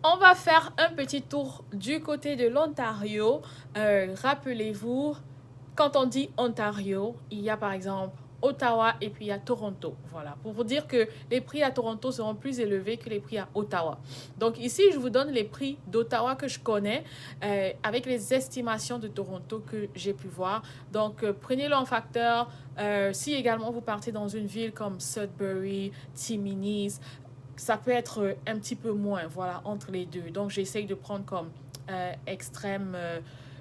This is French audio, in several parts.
On va faire un petit tour du côté de l'Ontario. Rappelez-vous, quand on dit Ontario, il y a par exemple Ottawa et puis il y a Toronto. Voilà, pour vous dire que les prix à Toronto seront plus élevés que les prix à Ottawa. Donc ici, je vous donne les prix d'Ottawa que je connais avec les estimations de Toronto que j'ai pu voir. Donc prenez-le en facteur. Si également vous partez dans une ville comme Sudbury, Timmins, ça peut être un petit peu moins, voilà, entre les deux. Donc, j'essaye de prendre comme extrême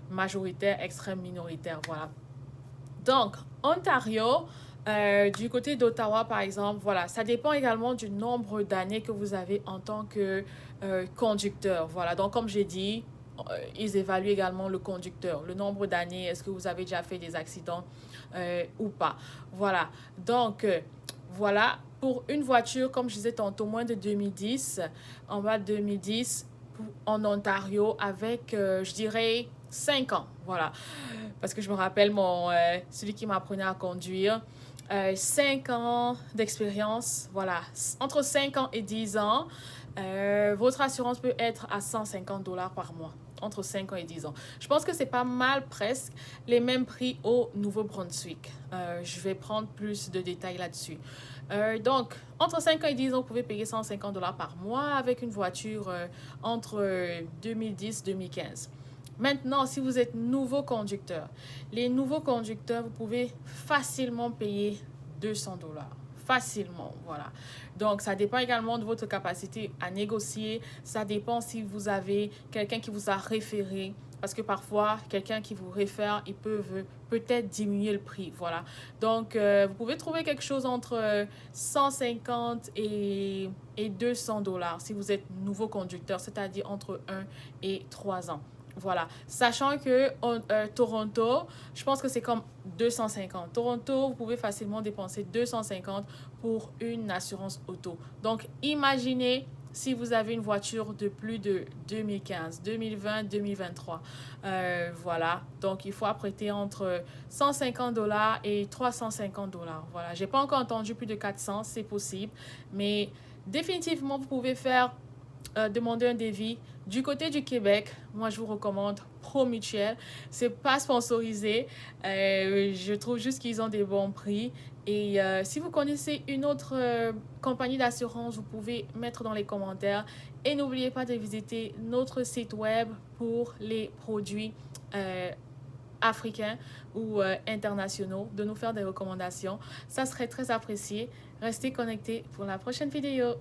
majoritaire, extrême minoritaire, voilà. Donc, Ontario, du côté d'Ottawa, par exemple, voilà, ça dépend également du nombre d'années que vous avez en tant que conducteur, voilà. Donc, comme j'ai dit, ils évaluent également le conducteur, le nombre d'années, est-ce que vous avez déjà fait des accidents ou pas. Voilà, donc voilà, pour une voiture, comme je disais tantôt, moins de 2010, en bas de 2010, en Ontario, avec, je dirais, 5 ans, voilà. Parce que je me rappelle celui qui m'apprenait à conduire, 5 ans d'expérience, voilà, entre 5 ans et 10 ans, votre assurance peut être à 150 $ par mois entre 5 ans et 10 ans. Je pense que c'est pas mal, presque les mêmes prix au Nouveau-Brunswick. Je vais prendre plus de détails là-dessus. Donc, entre 5 ans et 10 ans, vous pouvez payer 150 $ par mois avec une voiture entre 2010-2015. Maintenant, si vous êtes nouveau conducteur, les nouveaux conducteurs, vous pouvez facilement payer 200 $ facilement, voilà. Donc, ça dépend également de votre capacité à négocier. Ça dépend si vous avez quelqu'un qui vous a référé. Parce que parfois, quelqu'un qui vous réfère, il peut-être diminuer le prix, voilà. Donc, vous pouvez trouver quelque chose entre 150 et 200 $ si vous êtes nouveau conducteur, c'est-à-dire entre 1 et 3 ans. Voilà, sachant que Toronto, je pense que c'est comme 250. Toronto, vous pouvez facilement dépenser 250 pour une assurance auto. Donc, imaginez si vous avez une voiture de plus de 2015, 2020, 2023. Voilà, donc il faut apprêter entre 150 $ et 350 $. Voilà, j'ai pas encore entendu plus de 400, c'est possible, mais définitivement, vous pouvez faire demander un devis. Du côté du Québec, moi je vous recommande Promutuel. C'est pas sponsorisé. Je trouve juste qu'ils ont des bons prix. Et si vous connaissez une autre compagnie d'assurance, vous pouvez mettre dans les commentaires. Et n'oubliez pas de visiter notre site web pour les produits africains ou internationaux, de nous faire des recommandations. Ça serait très apprécié. Restez connectés pour la prochaine vidéo.